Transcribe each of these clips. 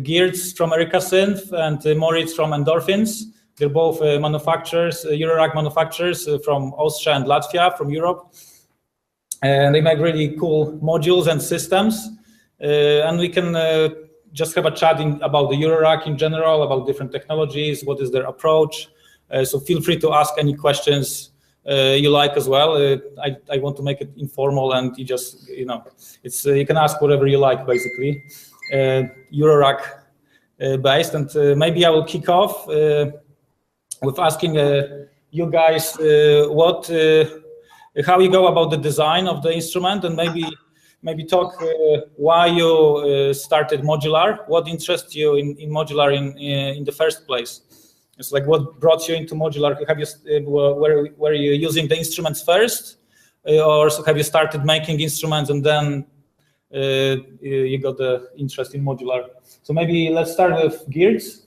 Ģirts from Erika Synth and Moritz from Endorphins. They're both manufacturers, Eurorack manufacturers from Austria and Latvia, from Europe. And they make really cool modules and systems. And we can just have a chat about the Eurorack in general, about different technologies, what is their approach. So feel free to ask any questions you like as well. I want to make it informal, and you just, it's you can ask whatever you like, basically. Eurorack based, and maybe I will kick off with asking you guys how you go about the design of the instrument, and maybe talk why you started modular. What interests you in modular in the first place? It's like, what brought you into modular? Have you were you using the instruments first, or have you started making instruments and then you got the interest in modular? So maybe let's start with Ģirts.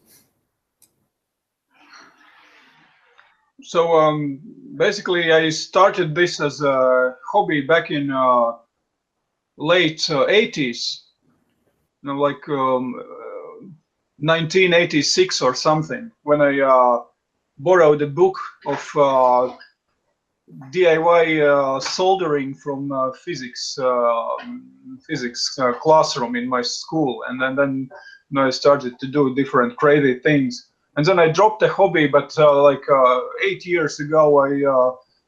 So basically, I started this as a hobby back in late 80s, like 1986 or something, when I borrowed a book of DIY soldering from physics classroom in my school, and then I started to do different crazy things. And then I dropped the hobby, but like 8 years ago, I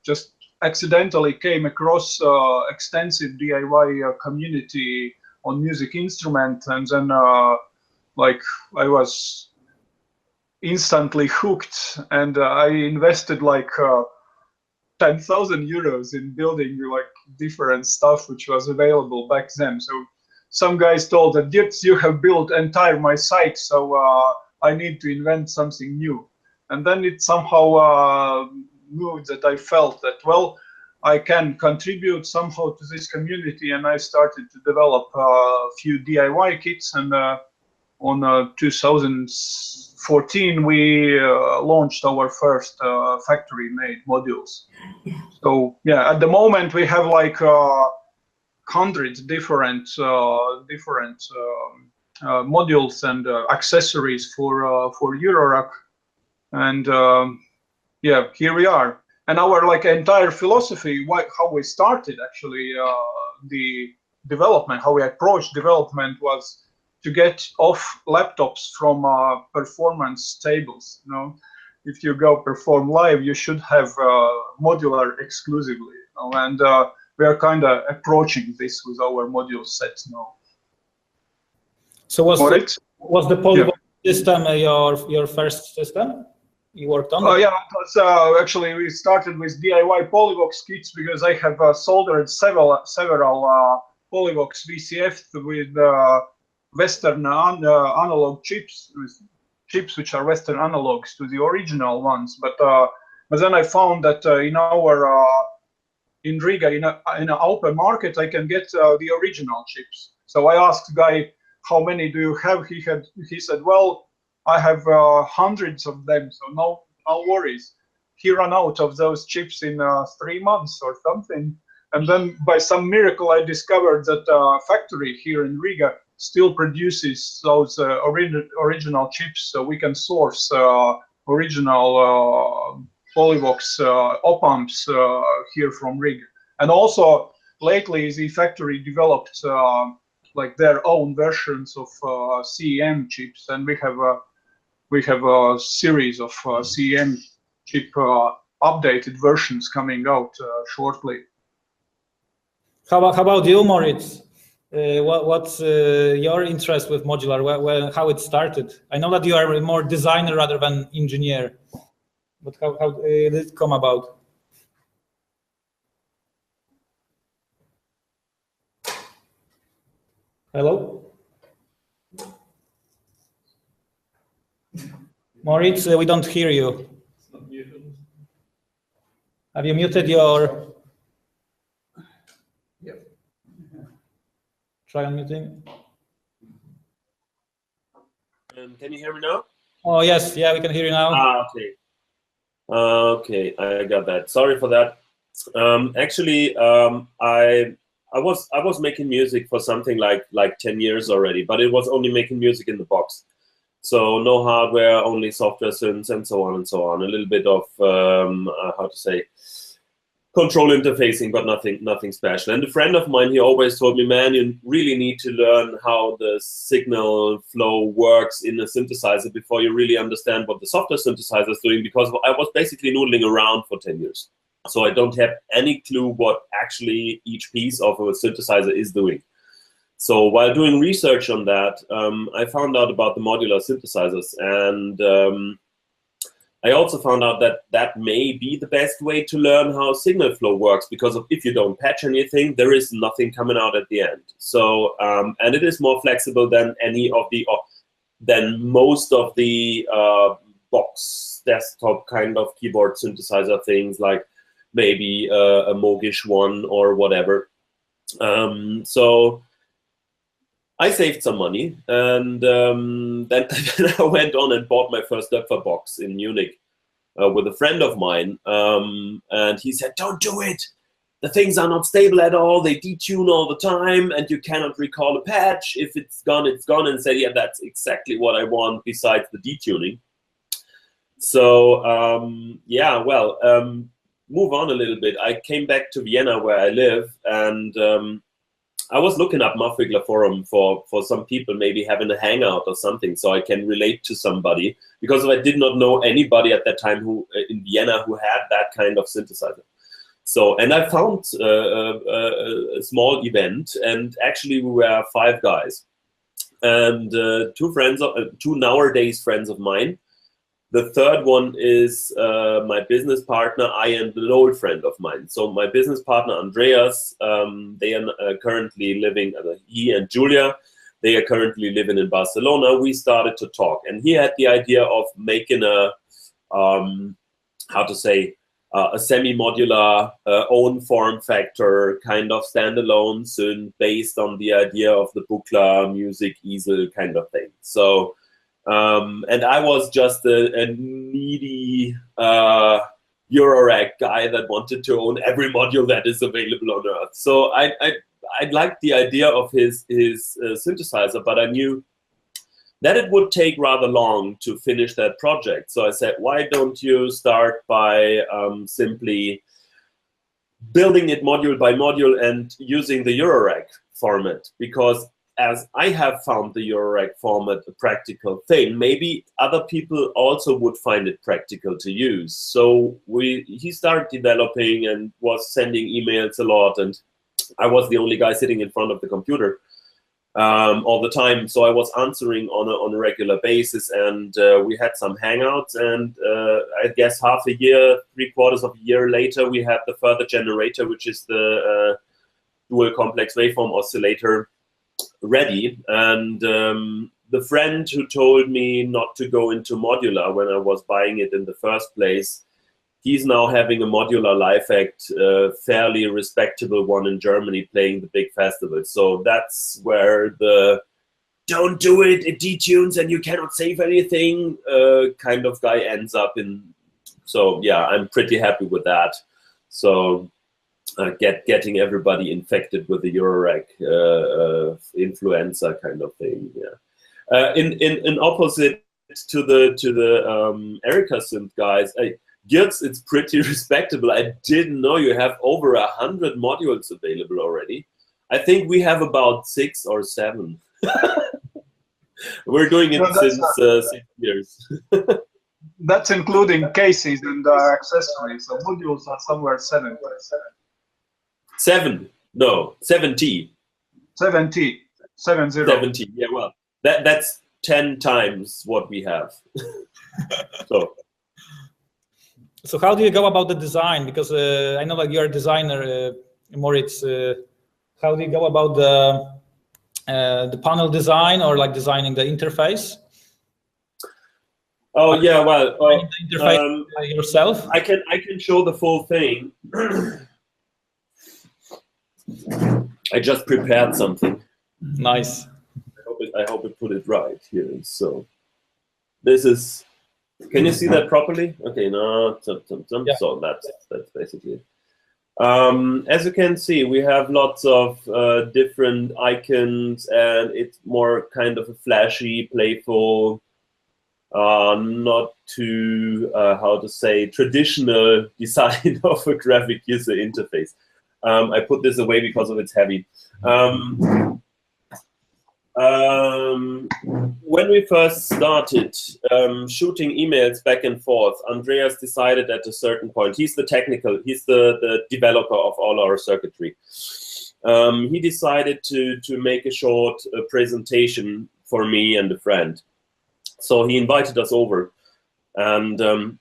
just accidentally came across extensive DIY community on music instrument, and then like I was instantly hooked, and I invested like 10,000 euros in building like different stuff which was available back then. So some guys told that, Ģirts, you have built entire my site, so I need to invent something new. And then it somehow moved that I felt that, well, I can contribute somehow to this community, and I started to develop a few DIY kits, and on 2014 we launched our first factory-made modules. So yeah, at the moment we have like hundreds different modules and accessories for Eurorack, and yeah, here we are. And our like entire philosophy, how we started actually the development, how we approached development, was to get off laptops from performance tables. If you go perform live, you should have modular exclusively, and we are kind of approaching this with our module sets now. So was the polygon system your first system you worked on? Oh yeah, actually we started with DIY Polyvox kits because I have soldered several Polyvox VCF with Western analog chips which are Western analogs to the original ones. But then I found that in Riga in an open market I can get the original chips. So I asked the guy, how many do you have? He said, well, I have hundreds of them, so no worries. He ran out of those chips in 3 months or something. And then by some miracle, I discovered that a factory here in Riga still produces those original chips, so we can source original Polyvox op-amps here from Riga. And also, lately, the factory developed like their own versions of CEM chips, and we have a series of CEM chip updated versions coming out shortly. How about you, Moritz? What's your interest with modular? How it started? I know that you are more designer rather than engineer, but how did it come about? Hello? Moritz, we don't hear you. Have you muted your? Yep. Try unmuting. Can you hear me now? Oh yes, yeah, we can hear you now. Ah, okay. Okay, I got that. Sorry for that. Actually, I was making music for something like 10 years already, but it was only making music in the box. So no hardware, only software synths and so on and so on. A little bit of how to say, control interfacing, but nothing special. And a friend of mine, he always told me, man, you really need to learn how the signal flow works in a synthesizer before you really understand what the software synthesizer is doing, because I was basically noodling around for 10 years. So I don't have any clue what actually each piece of a synthesizer is doing. So while doing research on that, I found out about the modular synthesizers, and I also found out that that may be the best way to learn how signal flow works, because if you don't patch anything, there is nothing coming out at the end. So, and it is more flexible than than most of the box desktop kind of keyboard synthesizer things, like maybe a Mogish one or whatever. So I saved some money, and then I went on and bought my first Töpfer box in Munich with a friend of mine, and he said, don't do it. The things are not stable at all. They detune all the time, and you cannot recall a patch. If it's gone, it's gone. And said, yeah, that's exactly what I want besides the detuning. So yeah, well, move on a little bit. I came back to Vienna where I live, and I was looking up Muffwigler forum for some people maybe having a hangout or something, so I can relate to somebody, because I did not know anybody at that time who in Vienna who had that kind of synthesizer. So, and I found a small event, and actually we were 5 guys, and two nowadays friends of mine. The third one is my business partner, and an old friend of mine. So my business partner, Andreas, they are currently living, he and Julia, they are currently living in Barcelona. We started to talk, and he had the idea of making a, how to say, a semi-modular own form factor kind of standalone synth based on the idea of the Buchla music easel kind of thing. So, and I was just a needy Eurorack guy that wanted to own every module that is available on Earth. So I liked the idea of his synthesizer, but I knew that it would take rather long to finish that project. So I said, why don't you start by simply building it module by module and using the Eurorack format? Because as I have found the Eurorack format a practical thing, maybe other people also would find it practical to use. So he started developing and was sending emails a lot, and I was the only guy sitting in front of the computer all the time. So I was answering on a regular basis, and we had some hangouts, and I guess half a year, 3/4 of a year later, we had the further generator, which is the dual complex waveform oscillator, ready. And the friend who told me not to go into modular when I was buying it in the first place, he's now having a modular live act, fairly respectable one in Germany, playing the big festivals. So that's where the don't do it, it detunes and you cannot save anything kind of guy ends up in. So yeah, I'm pretty happy with that. So getting everybody infected with the Eurorack influenza kind of thing. Yeah. In opposite to the Erica synth guys, Ģirts, it's pretty respectable. I didn't know you have over 100 modules available already. I think we have about 6 or 7. We're doing it since 6 years. That's including cases and accessories. So modules are somewhere 7. 7? No, 70. 70. 70. 70. Yeah, well, that's 10 times what we have. So how do you go about the design? Because I know that you're a designer, Moritz. How do you go about the panel design, or like designing the interface? Oh yeah, well, interface yourself. I can show the full thing. I just prepared something. Nice. I hope it put it right here. So this is. Can you see that properly? Okay, no. Yeah. So that's basically it. As you can see, we have lots of different icons, and it's more kind of a flashy, playful, not too how to say, traditional design of a graphic user interface. I put this away because of it's heavy. When we first started shooting emails back and forth, Andreas decided at a certain point, he's the developer of all our circuitry. He decided to make a short presentation for me and a friend. So he invited us over and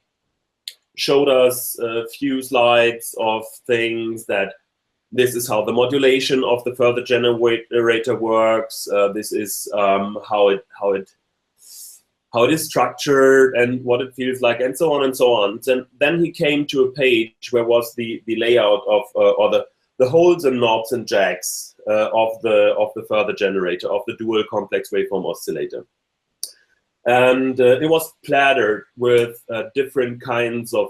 showed us a few slides of things that this is how the modulation of the further generator works. This is how it is structured and what it feels like, and so on and so on. And then he came to a page where was the layout of or the holes and knobs and jacks of the further generator, of the dual complex waveform oscillator. And it was plattered with different kinds of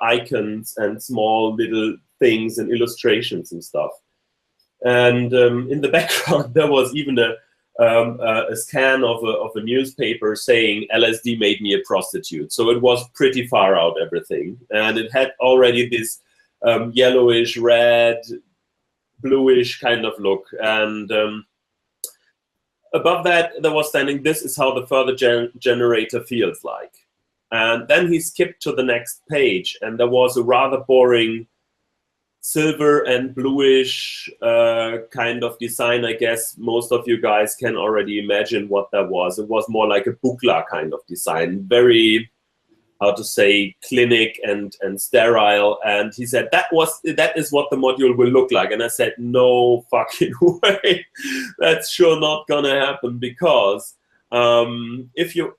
icons and small little things and illustrations and stuff. And in the background, there was even a scan of a newspaper saying LSD made me a prostitute. So it was pretty far out, everything. And it had already this yellowish, red, bluish kind of look. And above that, there was standing, this is how the further generator feels like. And then he skipped to the next page, and there was a rather boring silver and bluish kind of design. I guess most of you guys can already imagine what that was. It was more like a buchla kind of design, very, how to say, clinic and sterile. And he said that is what the module will look like. And I said, no fucking way, that's sure not gonna happen, because if you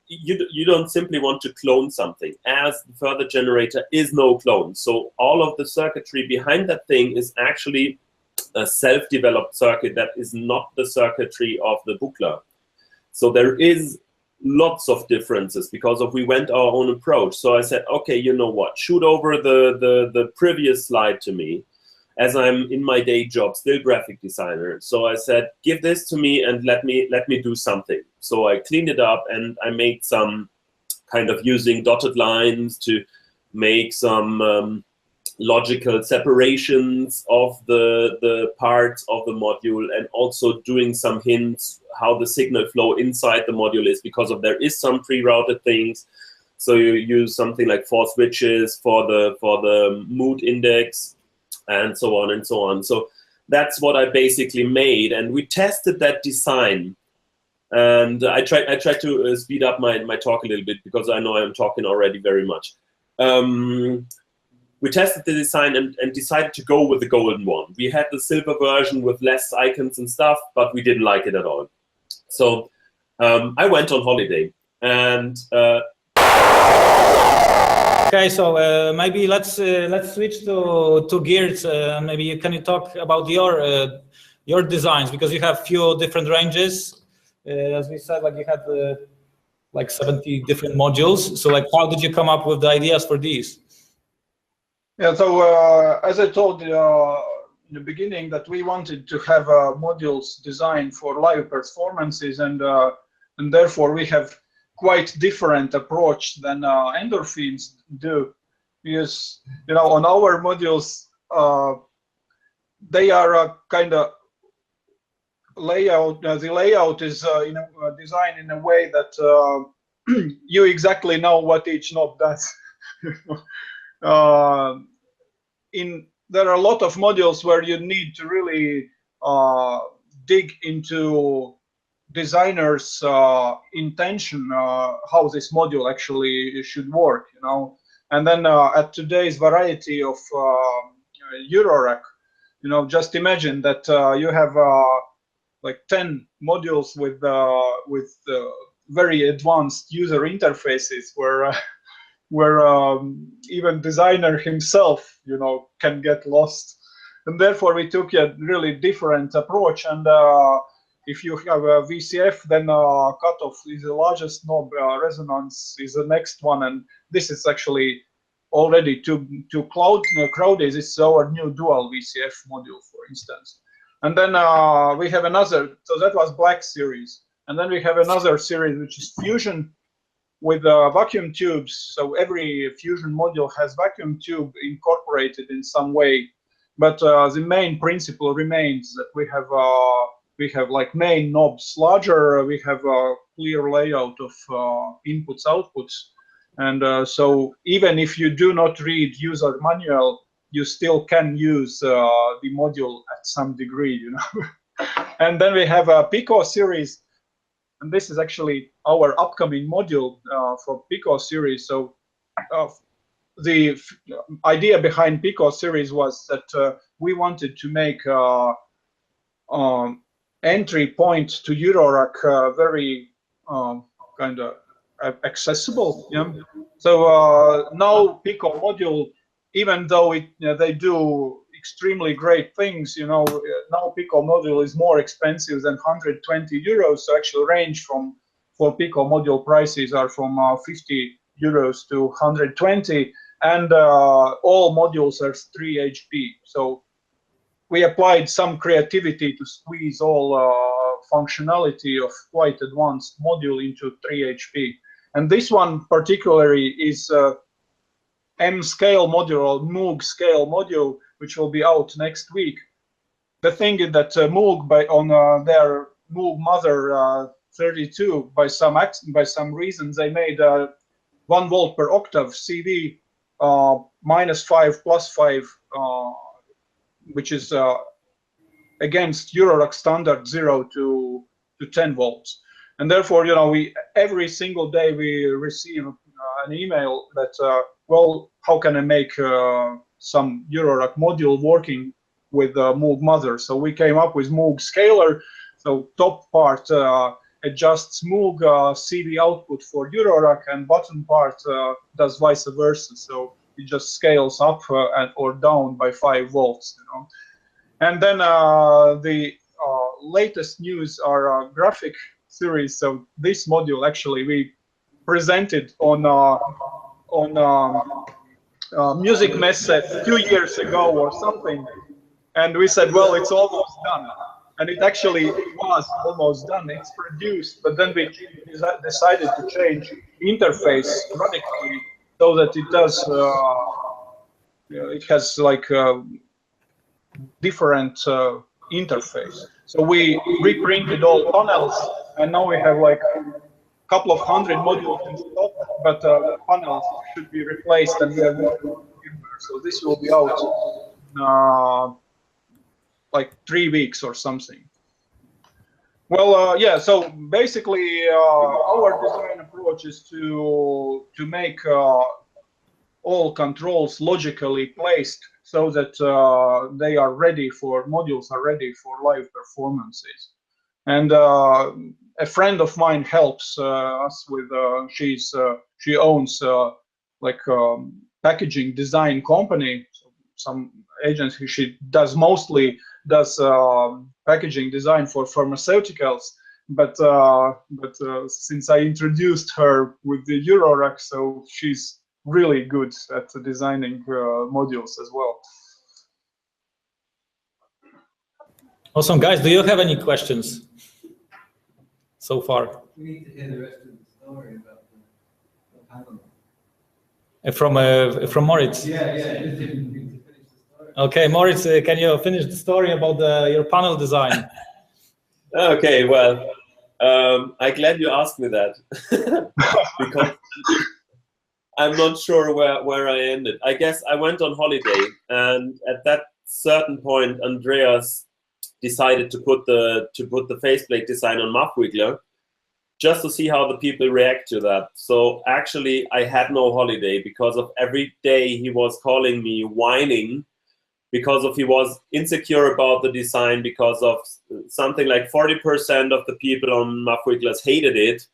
don't simply want to clone something, as the further generator is no clone. So all of the circuitry behind that thing is actually a self-developed circuit that is not the circuitry of the buchla. So there is lots of differences because of we went our own approach. So I said, okay, you know what? Shoot over the previous slide to me, as I'm in my day job still graphic designer. So I said, give this to me and let me do something. So I cleaned it up and I made some kind of using dotted lines to make some logical separations of the parts of the module, and also doing some hints how the signal flow inside the module is, because of there is some pre-routed things. So you use something like 4 switches for the mood index, and so on and so on. So that's what I basically made, and we tested that design. And I tried to speed up my talk a little bit, because I know I'm talking already very much. We tested the design and decided to go with the golden one. We had the silver version with less icons and stuff, but we didn't like it at all. So I went on holiday, and okay, so maybe let's switch to Ģirts. Maybe can you talk about your designs, because you have few different ranges. As we said, like you had like 70 different modules. So like, how did you come up with the ideas for these? Yeah, so as I told in the beginning, that we wanted to have modules designed for live performances, and therefore we have quite different approach than Endorphins do, because on our modules they are kind of layout. The layout is designed in a way that you exactly know what each knob does. There are a lot of modules where you need to really dig into designers' intention, how this module actually should work, And then at today's variety of Eurorack, just imagine that you have like 10 modules with very advanced user interfaces where even designer himself, you know, can get lost. And therefore, we took a really different approach. And if you have a VCF, then cutoff is the largest knob, resonance is the next one, and this is actually already too crowded. This is our new dual VCF module, for instance. And then we have another, so that was Black series. And then we have another series, which is Fusion with vacuum tubes. So every Fusion module has vacuum tube incorporated in some way. But the main principle remains that we have like main knobs larger, we have a clear layout of inputs, outputs. And so even if you do not read user manual, you still can use the module at some degree, you know. And then we have a Pico series, and this is actually our upcoming module for Pico series. So the idea behind Pico series was that we wanted to make entry point to Eurorack very kind of accessible. Yeah. So now Pico module, even though they do extremely great things, you know, now Pico module is more expensive than 120 euros. So actual range for Pico module prices are from 50 euros to 120, and all modules are 3 HP. So we applied some creativity to squeeze all functionality of quite advanced module into 3 HP. And this one particularly is M-scale module or Moog scale module, which will be out next week. The thing is that Moog, on their Moog Mother 32, by some reasons, they made 1 volt per octave CV -5 +5, which is against Eurorack standard 0 to 10 volts. And therefore, you know, every single day we receive an email that, well, how can I make some Eurorack module working with Moog Mother? So we came up with Moog Scaler. So top part adjusts Moog CV output for Eurorack, and bottom part does vice versa. So it just scales up or down by 5 volts, you know. And then the latest news are graphic series. So this module actually we presented on Music Mess 2 years ago or something, and we said, well, it's almost done. And it actually was almost done. It's produced, but then we decided to change interface radically so that it does, it has like different interface. So we reprinted all panels, and now we have like a couple of hundred modules in stock, but panels should be replaced, and we have more. So this will be out like 3 weeks or something. Well, yeah. So basically, our design approach is to make all controls logically placed so that they are ready for modules are ready for live performances. And a friend of mine helps us with. She owns like packaging design company, some agency. She does mostly packaging design for pharmaceuticals, but since I introduced her with the Eurorack, so she's really good at designing modules as well. Awesome, guys. Do you have any questions so far? We need to hear the rest of the story about the panel. From Moritz. Yeah. Okay, Moritz, can you finish the story about your panel design? Okay, well, I'm glad you asked me that because I'm not sure where I ended. I guess I went on holiday, and at that certain point, Andreas decided to put the faceplate design on Muffwiggler, just to see how the people react to that. So actually, I had no holiday because of every day he was calling me, whining, because he was insecure about the design, because of something like 40% of the people on Muffwigglers hated it.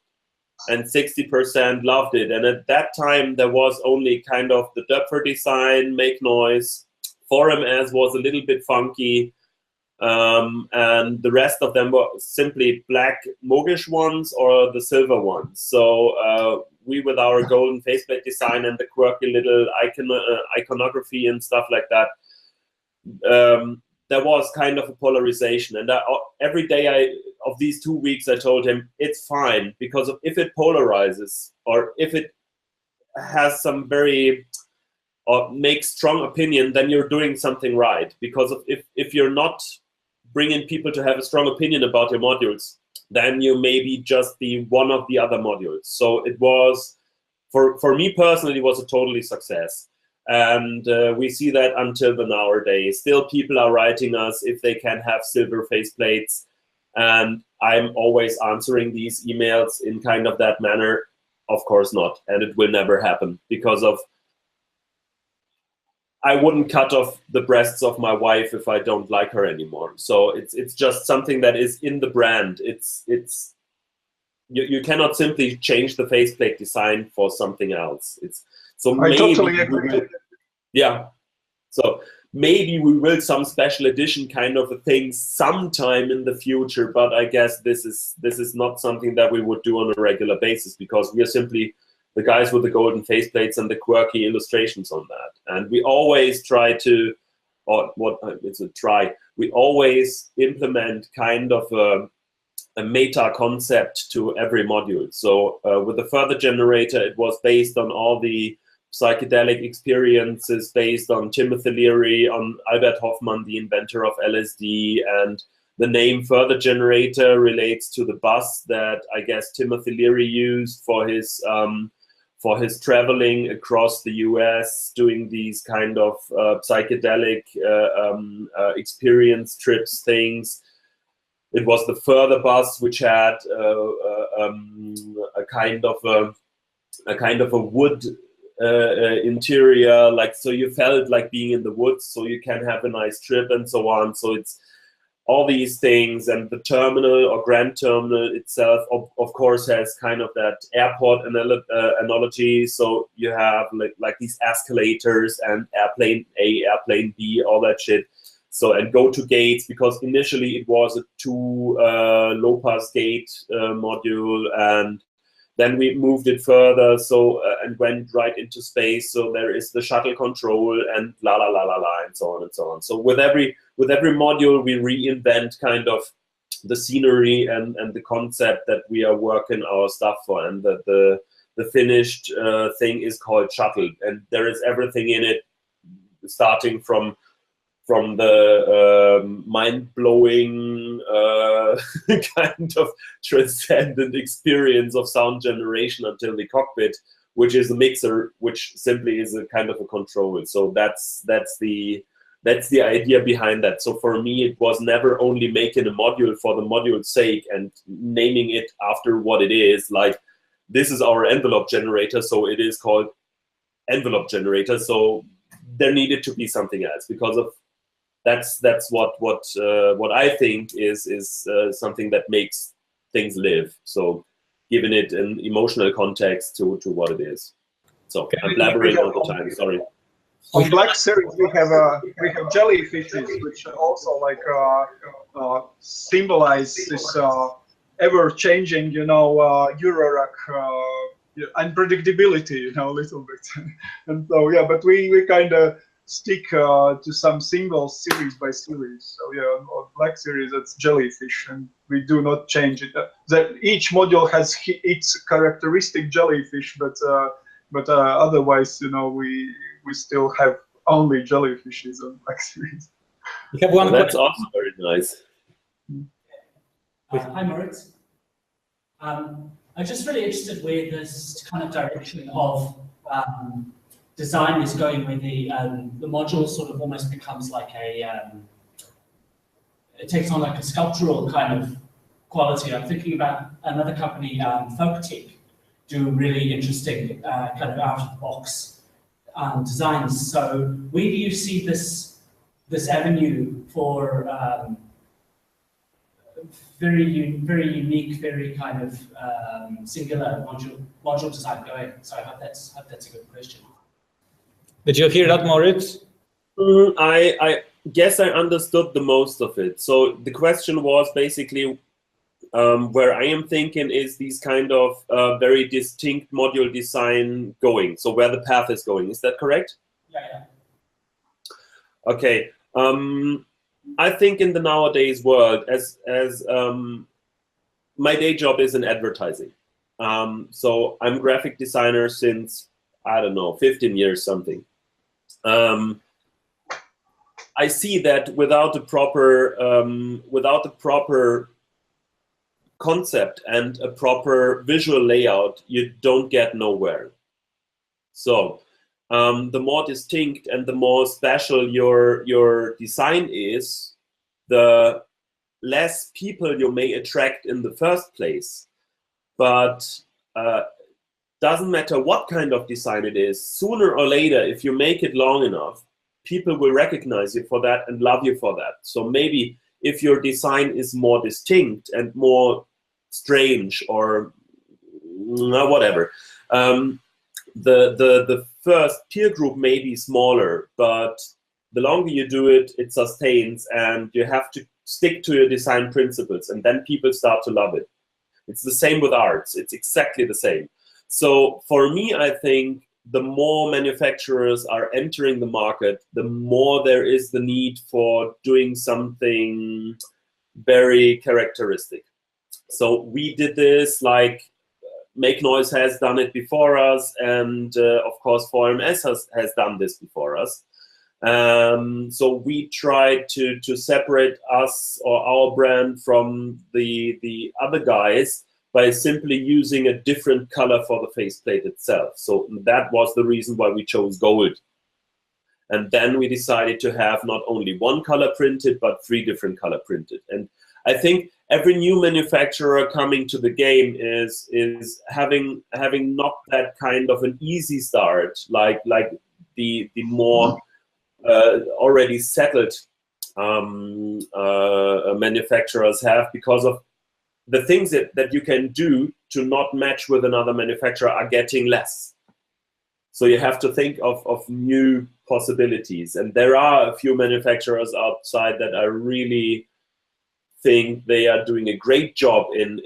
and 60% loved it. And at that time, there was only kind of the Döpfer design, Make Noise, Forum.es was a little bit funky, and the rest of them were simply black Mogish ones or the silver ones. So we, with our golden faceplate design and the quirky little iconography and stuff like that, there was kind of a polarization. And every day of these 2 weeks, I told him, it's fine, because if it polarizes, or if it has some very, or makes strong opinion, then you're doing something right. Because if you're not bringing people to have a strong opinion about your modules, then you maybe just be one of the other modules. So it was, for me personally, it was a totally success. And we see that until the nowadays. Still, people are writing us if they can have silver faceplates. And I'm always answering these emails in kind of that manner. Of course not. And it will never happen, because of, I wouldn't cut off the breasts of my wife if I don't like her anymore. So it's just something that is in the brand. You cannot simply change the faceplate design for something else. So I totally agree. Yeah. So maybe we will some special edition kind of a thing sometime in the future, but I guess this is not something that we would do on a regular basis, because we are simply the guys with the golden faceplates and the quirky illustrations on that. And we always try to, we always implement kind of a meta concept to every module. So with the further generator, it was based on all the psychedelic experiences based on Timothy Leary, on Albert Hoffman, the inventor of LSD, and the name further generator relates to the bus that I guess Timothy Leary used for his traveling across the US, doing these kind of psychedelic experience trips things. It was the further bus, which had a kind of a wood interior, like, so you felt like being in the woods, so you can have a nice trip and so on. So it's all these things, and the terminal or grand terminal itself, of course, has kind of that airport analogy. So you have like these escalators and airplane A, airplane B, all that shit. So, and go to gates, because initially it was a 2 low pass gate module, and then we moved it further, so and went right into space. So there is the shuttle control and la la la la la, and so on and so on. So with every module, we reinvent kind of the scenery and the concept that we are working our stuff for. And the finished thing is called Shuttle, and there is everything in it, starting from the mind-blowing kind of transcendent experience of sound generation until the cockpit, which is a mixer, which simply is a kind of a control. So that's the idea behind that. So for me, it was never only making a module for the module's sake and naming it after what it is. Like, this is our envelope generator, so it is called envelope generator. So there needed to be something else, because of that's what I think is something that makes things live. So giving it an emotional context to what it is. So I'm blabbering all the time. Sorry. On Black Series, we have jellyfishes, which also like symbolize this ever-changing, Eurorack unpredictability, a little bit. And so yeah, but we kind of stick to some symbols series by series. So yeah, on Black Series, that's jellyfish, and we do not change it. That each module has its characteristic jellyfish, but otherwise, we still have only jellyfishes on Black Series. We have one. That's also very nice. Hi, Moritz. I'm just really interested where this kind of direction of design is going, where the module sort of almost becomes like it takes on like a sculptural kind of quality. I'm thinking about another company, Folktech, do really interesting kind of out-of-the-box designs. So where do you see this avenue for very unique, very kind of singular module design going. So I hope that's a good question. Did you hear that, Moritz? I guess I understood the most of it. So the question was basically where I am thinking is these kind of very distinct module design going. So where the path is going. Is that correct? Yeah. Okay. I think in the nowadays world, as my day job is in advertising. So I'm a graphic designer since, I don't know, 15 years something. I see that without the proper concept and a proper visual layout, you don't get nowhere. So the more distinct and the more special your design is, the less people you may attract in the first place. But doesn't matter what kind of design it is, sooner or later, if you make it long enough, people will recognize you for that and love you for that. So maybe if your design is more distinct and more strange or whatever, the first peer group may be smaller, but the longer you do it, it sustains, and you have to stick to your design principles, and then people start to love it. It's the same with arts. It's exactly the same. So for me, I think the more manufacturers are entering the market, the more there is the need for doing something very characteristic. So we did this, like Make Noise has done it before us, and of course 4MS has done this before us. So we tried to separate us or our brand from the other guys by simply using a different color for the faceplate itself. So that was the reason why we chose gold. And then we decided to have not only one color printed, but 3 different color printed. And I think every new manufacturer coming to the game is having not that kind of an easy start, like the more already settled manufacturers have, because of the things that you can do to not match with another manufacturer are getting less. So you have to think of new possibilities. And there are a few manufacturers outside that I really think they are doing a great job in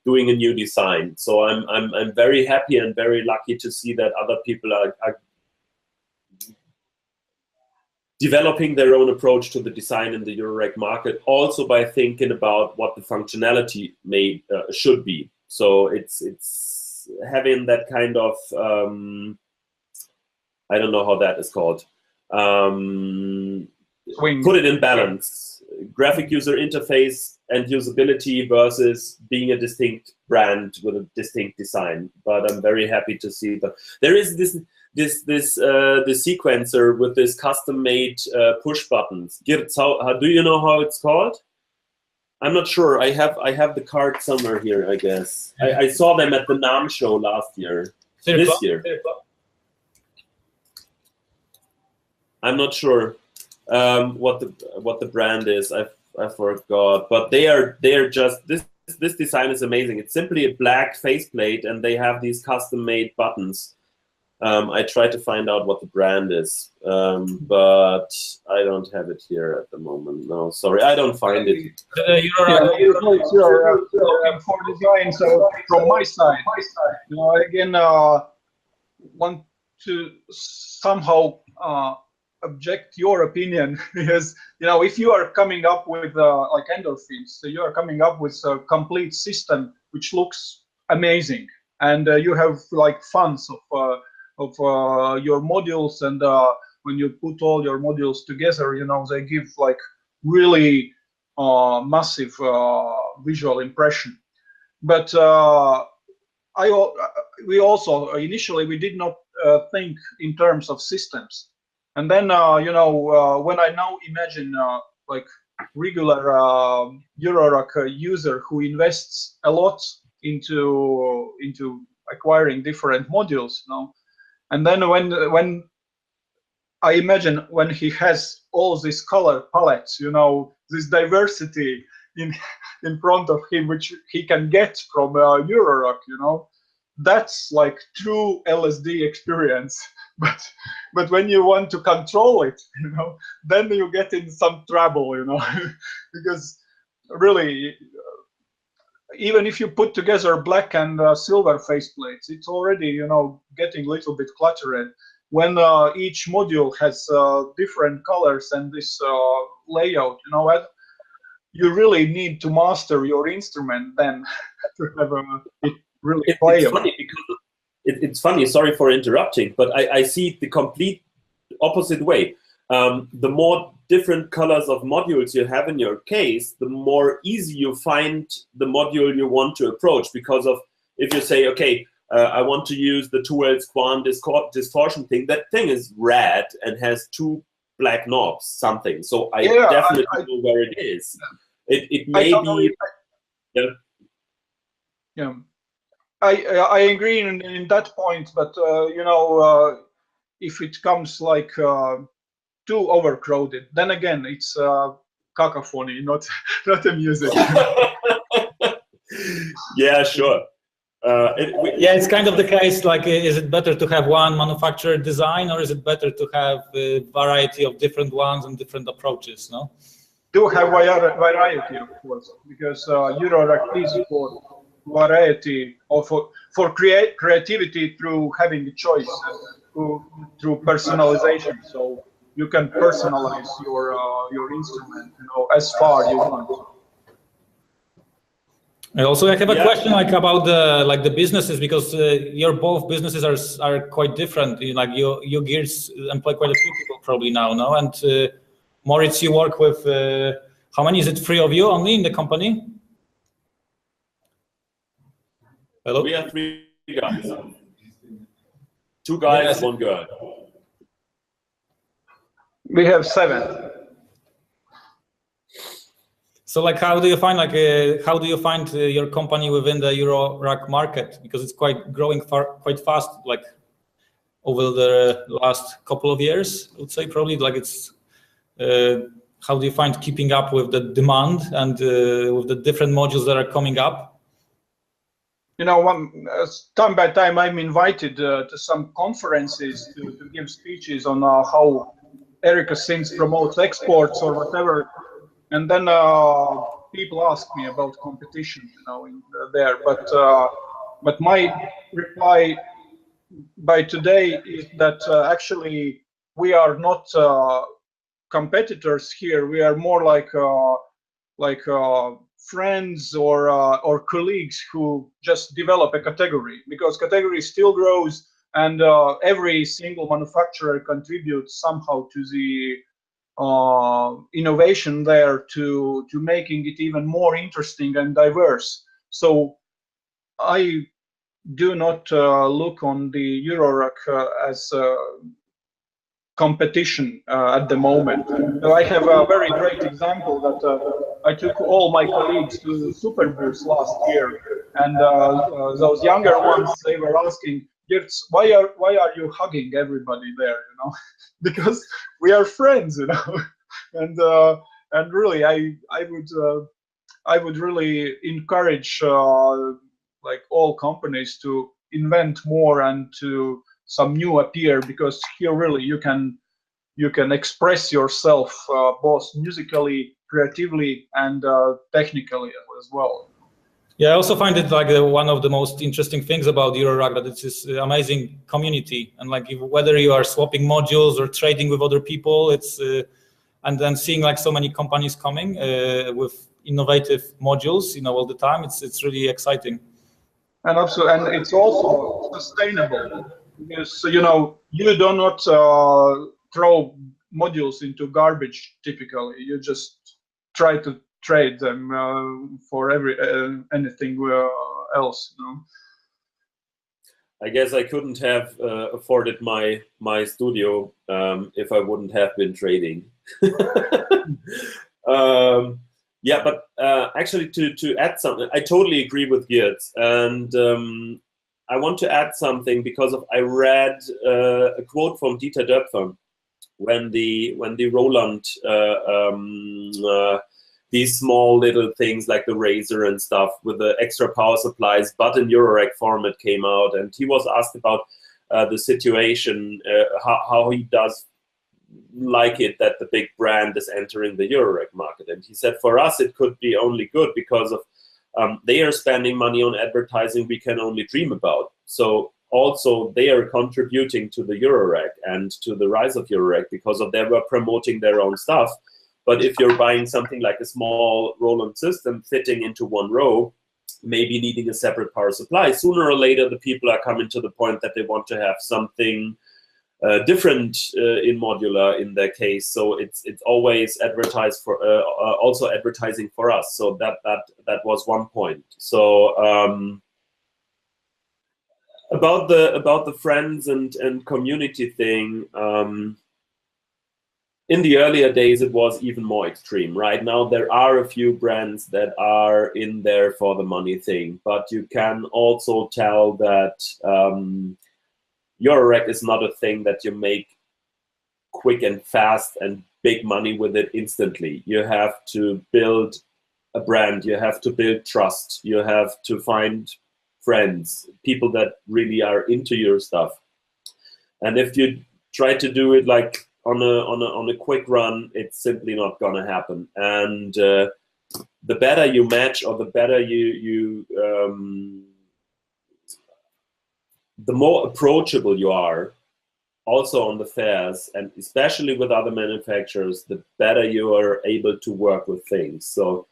doing a new design. So I'm very happy and very lucky to see that other people are developing their own approach to the design in the Eurorack market, also by thinking about what the functionality should be. So it's having that kind of, I don't know how that is called, put it in balance. Graphic user interface and usability versus being a distinct brand with a distinct design. But I'm very happy to see that there is this sequencer with this custom-made push buttons. Ģirts, how do you know how it's called? I'm not sure. I have the card somewhere here, I guess. I saw them at the NAMM show last year. This year. I'm not sure what the brand is. I forgot. But they are just this design is amazing. It's simply a black faceplate, and they have these custom-made buttons. I tried to find out what the brand is, but I don't have it here at the moment. No, sorry, I don't find it. You're looking for design. So from my side, again, want to somehow object your opinion, because if you are coming up with like Endorphins, so you are coming up with a complete system which looks amazing, and you have like funds of your modules, and when you put all your modules together, they give like really massive visual impression. But we also initially we did not think in terms of systems, and then when I now imagine like regular Eurorack user who invests a lot into acquiring different modules, and then when I imagine when he has all these color palettes, this diversity in front of him, which he can get from Eurorack, you know. That's like true LSD experience. But when you want to control it, you know, then you get in some trouble, you know, because really, even if you put together black and silver faceplates, it's already, you know, getting a little bit cluttered. When each module has different colors and this layout, you know, you really need to master your instrument then to have it really playable. It's funny because it's funny. Sorry for interrupting, but I see the complete opposite way. The more different colors of modules you have in your case, the more easy you find the module you want to approach. Because of, if you say, okay, I want to use the 2L Squam distortion thing, that thing is red and has 2 black knobs, something. So I definitely know where it is. Yeah. It may be. Yeah. I agree in that point, but you know, if it comes like too overcrowded, then again it's cacophony, not a music. Yeah, sure. Yeah, it's kind of the case. Like, is it better to have one manufacturer design, or is it better to have a variety of different ones and different approaches? No. Do have variety, of course, because Eurorack is for variety or for creativity through having a choice, through personalization. So you can personalize your instrument, you know, as far you want. Also, I have a question like about the businesses, because your both businesses are quite different. Like you Ģirts employ quite a few people probably now, no? And Moritz, you work with how many? Is it 3 of you only in the company? Hello? We are 3 guys. 2 guys, yes. 1 girl. We have 7. So, like, how do you find your company within the Eurorack market? Because it's growing quite fast, like over the last couple of years, I would say. Probably, like, it's how do you find keeping up with the demand and with the different modules that are coming up? You know, time by time, I'm invited to some conferences to give speeches on how Erica Synths promotes exports or whatever, and then people ask me about competition, you know, there. But my reply by today is that actually we are not competitors here. We are more like friends or colleagues who just develop a category, because category still grows, and every single manufacturer contributes somehow to the innovation there, to making it even more interesting and diverse. So I do not look on the Eurorack as competition at the moment. So I have a very great example that I took all my colleagues to Superboost last year, and those younger ones, they were asking, "Ģirts, why are you hugging everybody there? You know, because we are friends, you know." And really, I would really encourage like all companies to invent more and to some new appear, because here really you can express yourself both musically, creatively, and technically as well. Yeah, I also find it like one of the most interesting things about Eurorack, that it's this amazing community, and like whether you are swapping modules or trading with other people, it's and then seeing like so many companies coming with innovative modules, you know, all the time. It's really exciting. And also, and it's also sustainable, because you know you do not throw modules into garbage typically. You just try to trade them for anything else, you know. I guess I couldn't have afforded my studio if I wouldn't have been trading. Yeah, but actually to add something, I totally agree with Ģirts, and I want to add something because I read a quote from Dieter Döpfer when the Roland these small little things like the razor and stuff with the extra power supplies, but in Eurorack format came out, and he was asked about the situation, how he does like it that the big brand is entering the Eurorack market. And he said, for us, it could be only good because of they are spending money on advertising we can only dream about. So also they are contributing to the Eurorack and to the rise of Eurorack because of they were promoting their own stuff. But if you're buying something like a small roll-on system fitting into one row, maybe needing a separate power supply, sooner or later the people are coming to the point that they want to have something different in modular in their case. So it's always advertised for also advertising for us. So that was one point. So about the friends and community thing. In the earlier days, it was even more extreme. Right now, there are a few brands that are in there for the money thing, but you can also tell that Eurorack is not a thing that you make quick and fast and big money with it instantly. You have to build a brand, you have to build trust, you have to find friends, people that really are into your stuff. And if you try to do it like on a quick run, it's simply not gonna happen. And the better you match, or the better the more approachable you are, also on the fairs, and especially with other manufacturers, the better you are able to work with things. So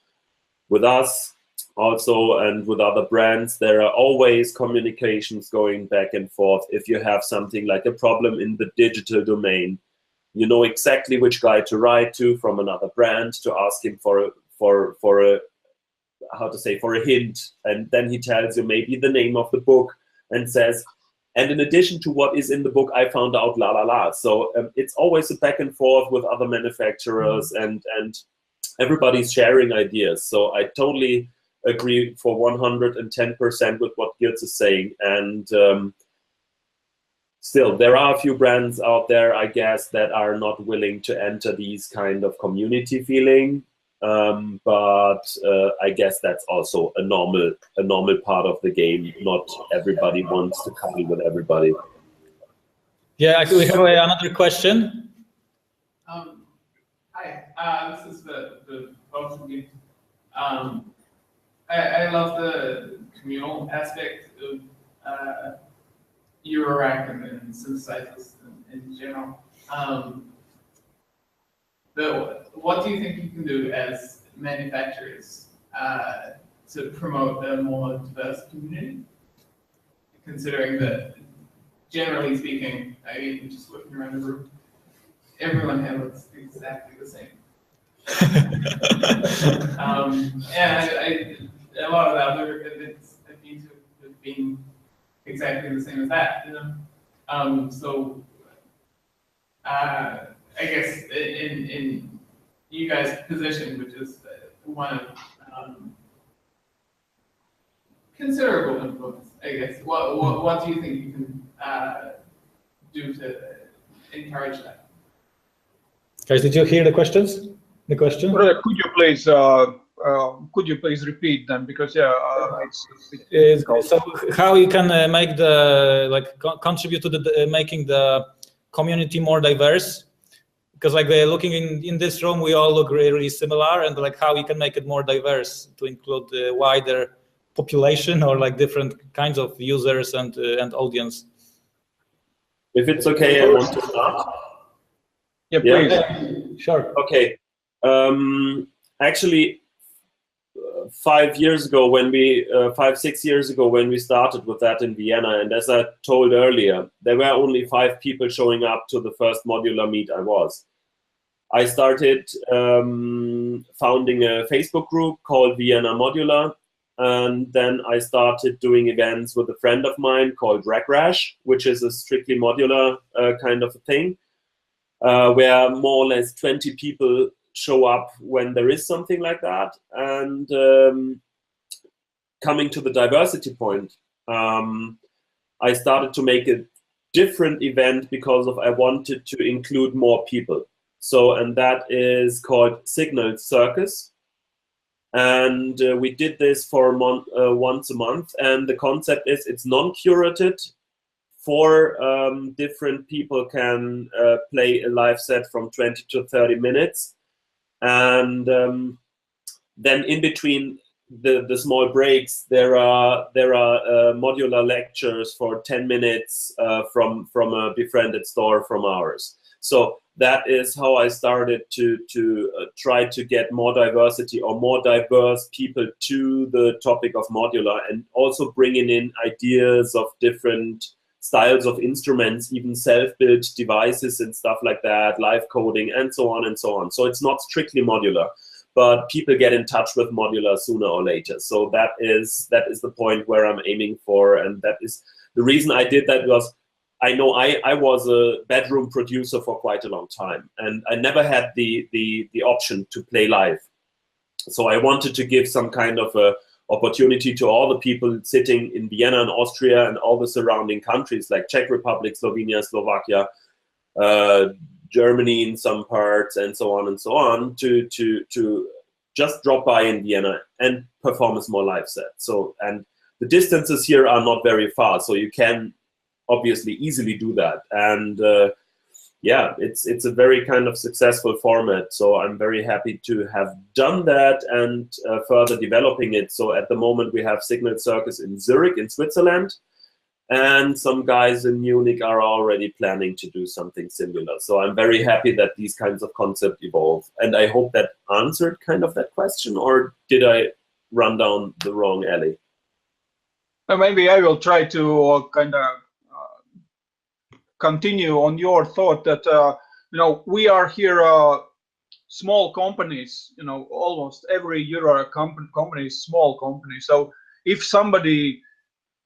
with us also, and with other brands, there are always communications going back and forth. If you have something like a problem in the digital domain, you know exactly which guy to write to from another brand to ask him for a how to say, for a hint, and then he tells you maybe the name of the book and says, and in addition to what is in the book, I found out la la la. So it's always a back and forth with other manufacturers, and everybody's sharing ideas. So I totally agree for 110% with what Ģirts is saying. And still, there are a few brands out there, I guess, that are not willing to enter these kind of community feeling. But I guess that's also a normal part of the game. Not everybody wants to couple with everybody. Yeah, we have another question. Hi, this is the both of you. I love the communal aspect of Eurorack and synthesizers in general. What do you think you can do as manufacturers to promote a more diverse community? Considering that, generally speaking, I mean, just looking around the room, everyone here looks exactly the same. And a lot of the other events I've been to have been exactly the same as that, you know. So I guess in you guys' position, which is one of considerable influence, I guess. What do you think you can do to encourage that? Guys, did you hear the questions? The question? Could you please repeat them, because so how you can make the contribute to the making the community more diverse? Because looking in this room, we all look really, really similar, and how you can make it more diverse to include the wider population, or different kinds of users and audience. If it's okay, I want to start. Yeah, please. Yeah. Sure. Okay. Actually, 5 years ago, when we 5-6 years ago, when we started with that in Vienna, and as I told earlier, there were only 5 people showing up to the first modular meet I started founding a Facebook group called Vienna Modular, and then I started doing events with a friend of mine called Rack-Rash, which is a strictly modular kind of a thing, where more or less 20 people show up when there is something like that. And coming to the diversity point, I started to make a different event because I wanted to include more people. So, and that is called Signal Circus. And we did this for once a month, and the concept is it's non-curated. 4 different people can play a live set from 20 to 30 minutes, and then in between the small breaks, there are modular lectures for 10 minutes from a befriended store from ours. So that is how I started to try to get more diversity or more diverse people to the topic of modular, and also bringing in ideas of different styles of instruments, even self-built devices and stuff like that, live coding and so on and so on. So it's not strictly modular, but people get in touch with modular sooner or later. So that is the point where I'm aiming for, and that is the reason I did that. Was I know I was a bedroom producer for quite a long time, and I never had the option to play live. So I wanted to give some kind of a opportunity to all the people sitting in Vienna and Austria and all the surrounding countries like Czech Republic, Slovenia, Slovakia, Germany in some parts, and so on, to just drop by in Vienna and perform a small live set. So, and the distances here are not very far, so you can obviously easily do that. And yeah, it's a very kind of successful format. So I'm very happy to have done that and further developing it. So at the moment we have Signal Circus in Zurich in Switzerland, and some guys in Munich are already planning to do something similar. So I'm very happy that these kinds of concepts evolve. And I hope that answered kind of that question, or did I run down the wrong alley? Maybe I will try to kind of continue on your thought that you know, we are here small companies. You know, almost every Eurorack company is small company. So if somebody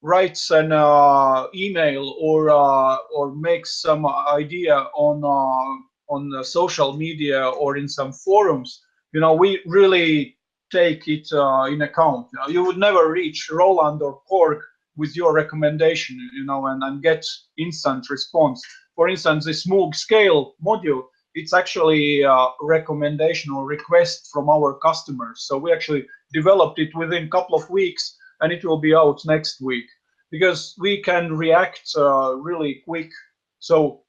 writes an email or makes some idea on social media or in some forums, you know, we really take it in account. You know, you would never reach Roland or Korg with your recommendation, you know, and get instant response. For instance, this Moog Scale module, it's actually a recommendation or request from our customers. So we actually developed it within a couple of weeks, and it will be out next week, because we can react really quick. So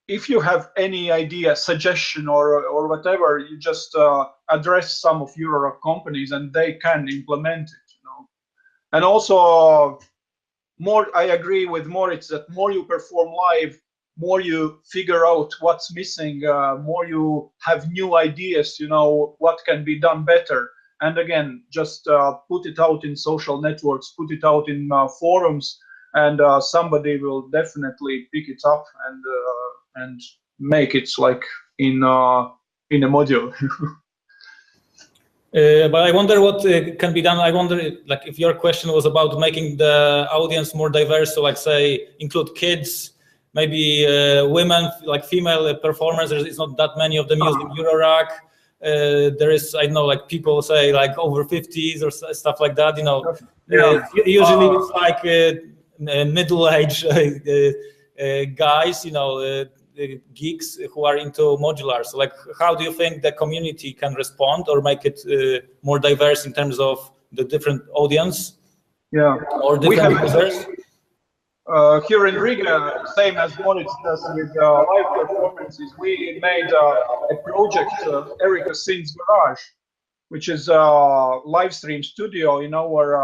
if you have any idea, suggestion, or whatever, you just address some of Eurorack companies and they can implement it. And also, more, I agree with Moritz that more you perform live, more you figure out what's missing, more you have new ideas, you know, what can be done better. And again, just put it out in social networks, put it out in forums, and somebody will definitely pick it up and make it like in a module. But I wonder what can be done. I wonder, like, if your question was about making the audience more diverse, so like say include kids, maybe women, like female performers. There's not that many of them using Eurorack. There is, I know, like people say like over 50s or stuff like that. You know, usually it's like middle-aged guys. You know. Geeks who are into modular. So like, how do you think the community can respond or make it more diverse in terms of the different audience? Yeah, or different users? Here in Riga, same as Moritz does with live performances, we made a project, Erika Synths Garage, which is a live stream studio in our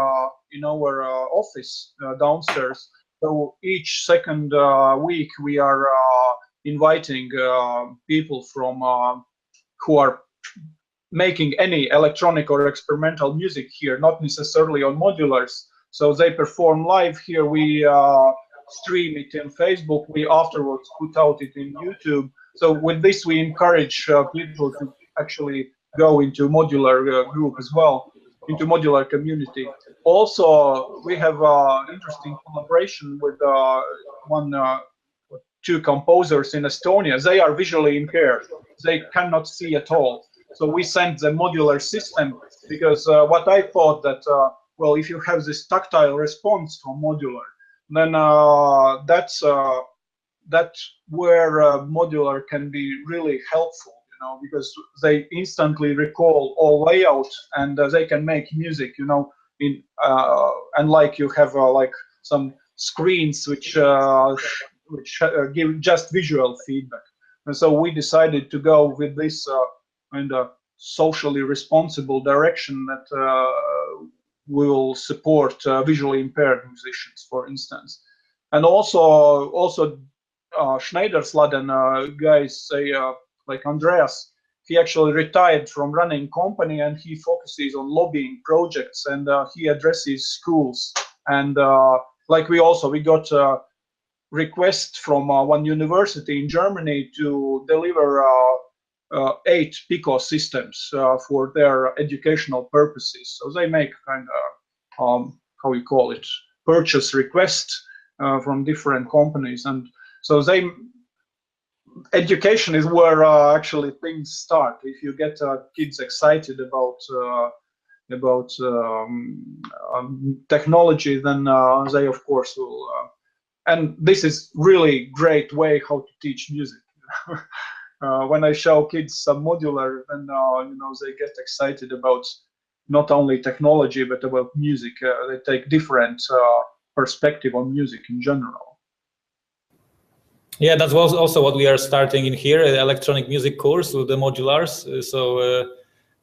office downstairs. So each second week we are inviting people from who are making any electronic or experimental music here, not necessarily on modulars. So they perform live here. We stream it in Facebook. We afterwards put out it in YouTube. So with this, we encourage people to actually go into modular group as well, into modular community. Also, we have interesting collaboration with two composers in Estonia. They are visually impaired. They cannot see at all. So we sent the modular system because what I thought that, well, if you have this tactile response from modular, then that's where modular can be really helpful, you because they instantly recall all layout, and they can make music, in and like you have like some screens which give just visual feedback. And so we decided to go with this kind of socially responsible direction that will support visually impaired musicians, for instance. And also Schneidersladen guys say, like Andreas, he actually retired from running company, and he focuses on lobbying projects, and he addresses schools. And like we got a request from one university in Germany to deliver 8 Pico systems for their educational purposes. So they make kind of, how we call it, purchase requests from different companies. And so education is where actually things start. If you get kids excited about technology, then they of course will. And this is really great way how to teach music. When I show kids some modular, then they get excited about not only technology but about music. They take different perspective on music in general. Yeah, that was also what we are starting in here, electronic music course with the modulars. So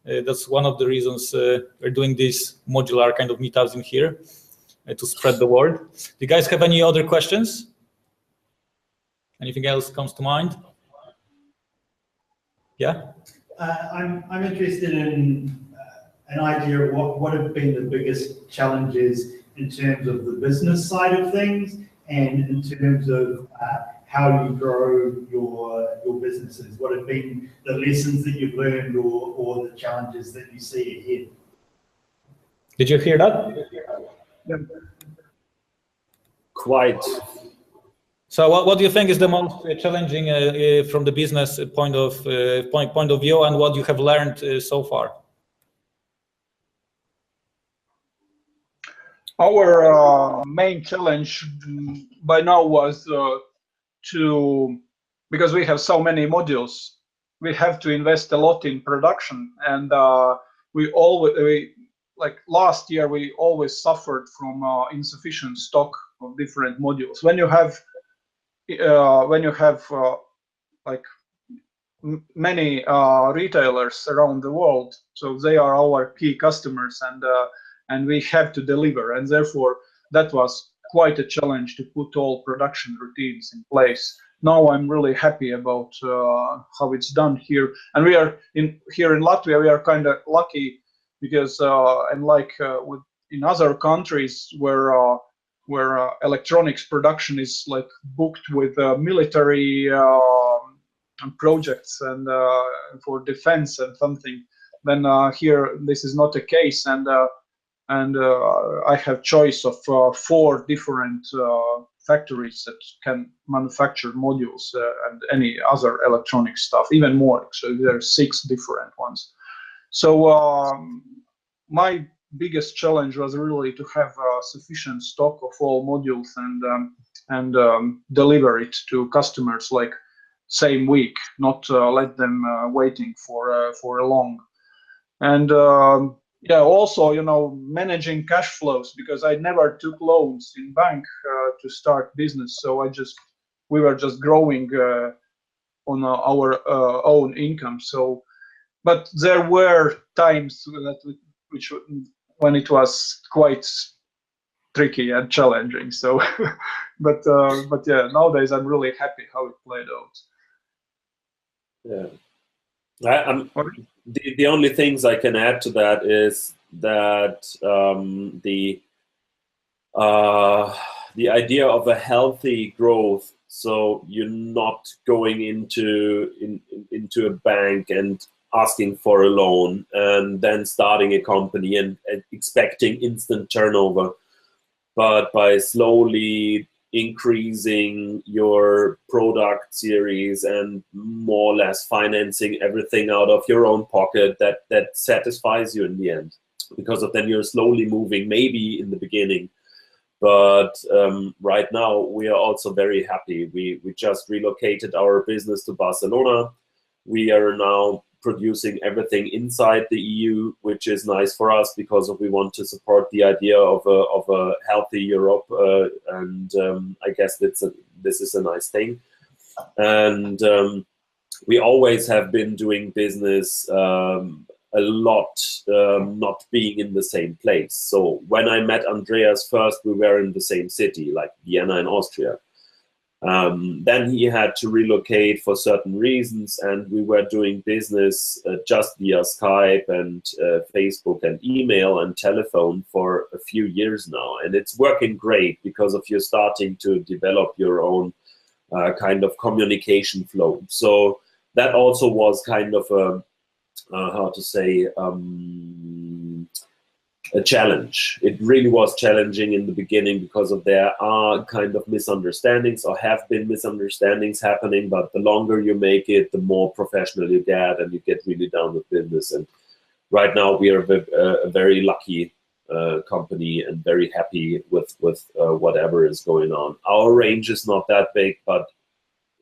that's one of the reasons we're doing these modular kind of meetups in here to spread the word. Do you guys have any other questions? Anything else comes to mind? Yeah? I'm interested in an idea of what have been the biggest challenges in terms of the business side of things, and in terms of how you grow your businesses. What have been the lessons that you've learned, or the challenges that you see ahead? Did you hear that? Quite. So what do you think is the most challenging from the business point of view, and what you have learned so far? Our main challenge by now was because we have so many modules, we have to invest a lot in production, and like last year we always suffered from insufficient stock of different modules. When you have like many retailers around the world, so they are our key customers, and we have to deliver, and therefore that was quite a challenge to put all production routines in place. Now I'm really happy about how it's done here, and we are here in Latvia. We are kind of lucky because unlike in other countries where electronics production is like booked with military projects and for defense and something, then here this is not the case, and I have choice of 4 different factories that can manufacture modules and any other electronic stuff, even more. So there are 6 different ones. So my biggest challenge was really to have sufficient stock of all modules and deliver it to customers like same week, not let them waiting for a long. And yeah, also, managing cash flows, because I never took loans in bank to start business. So we were just growing on our own income. So, but there were times when it was quite tricky and challenging. So, but yeah, nowadays I'm really happy how it played out. Yeah. The only things I can add to that is that the idea of a healthy growth. So you're not going into a bank and asking for a loan and then starting a company and expecting instant turnover, but by slowly increasing your product series and more or less financing everything out of your own pocket, that satisfies you in the end, because of then you're slowly moving, maybe in the beginning. But right now we are also very happy. We just relocated our business to Barcelona. We are now producing everything inside the EU, which is nice for us because we want to support the idea of a healthy Europe, and I guess this is a nice thing. And we always have been doing business a lot, not being in the same place. So when I met Andreas first, we were in the same city, like Vienna in Austria. Then he had to relocate for certain reasons, and we were doing business just via Skype and Facebook and email and telephone for a few years now. And it's working great because of you starting to develop your own kind of communication flow. So that also was kind of a, how to say, a challenge. It really was challenging in the beginning because there are kind of misunderstandings, or have been misunderstandings happening, but the longer you make it, the more professional you get, and you get really down with business. And right now we are a very lucky company and very happy with whatever is going on. Our range is not that big, but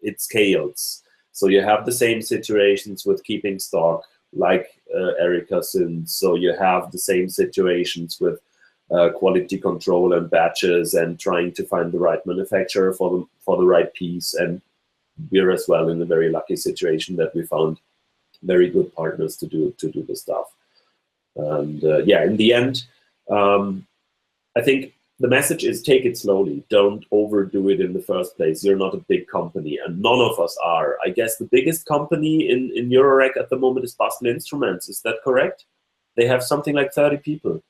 it scales. So you have the same situations with keeping stock, like Erika Synths. So you have the same situations with quality control and batches and trying to find the right manufacturer for the right piece. And we're as well in a very lucky situation that we found very good partners to do the stuff. And yeah, in the end, I think the message is take it slowly. Don't overdo it in the first place. You're not a big company, and none of us are. I guess the biggest company in Eurorack at the moment is Bastel Instruments. Is that correct? They have something like 30 people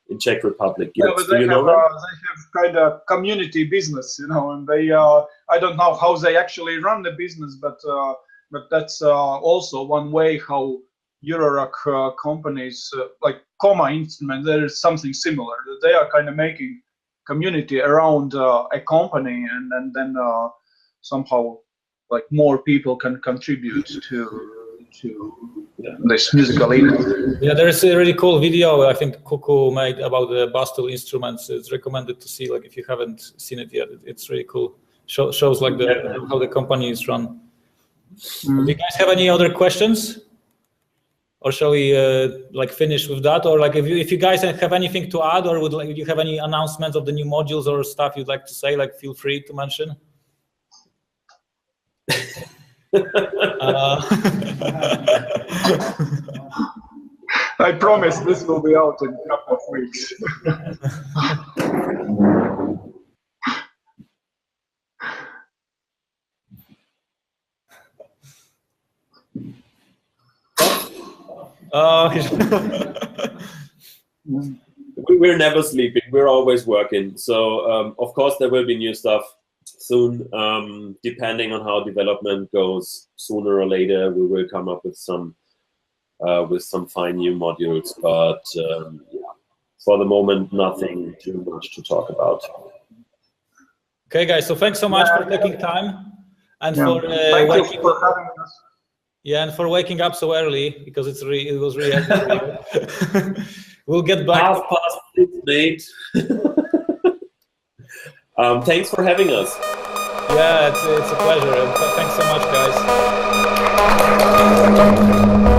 in Czech Republic. Yeah, Yes. but they have kind of community business, you know, and they I don't know how they actually run the business, but that's also one way how Eurorack companies like Coma Instrument, there is something similar. That they are kind of making community around a company, and then somehow like more people can contribute to this musical event. Yeah, there is a really cool video I think Kuku made about the Bastel Instruments. It's recommended to see, like, if you haven't seen it yet. It's really cool. Shows like how the company is run. Do you guys have any other questions? Or shall we like finish with that? Or like if you guys have anything to add, or would you have any announcements of the new modules or stuff you'd like to say, like feel free to mention. I promise this will be out in a couple of weeks. We're never sleeping. We're always working. So of course there will be new stuff soon. Depending on how development goes, sooner or later we will come up with some fine new modules. But yeah, for the moment, nothing too much to talk about. Okay, guys. So thanks so much for taking time and for thank you for having us. Yeah, and for waking up so early, because it was really early. We'll get back. 6:30, mate. Thanks for having us. Yeah, it's a pleasure. Thanks so much, guys.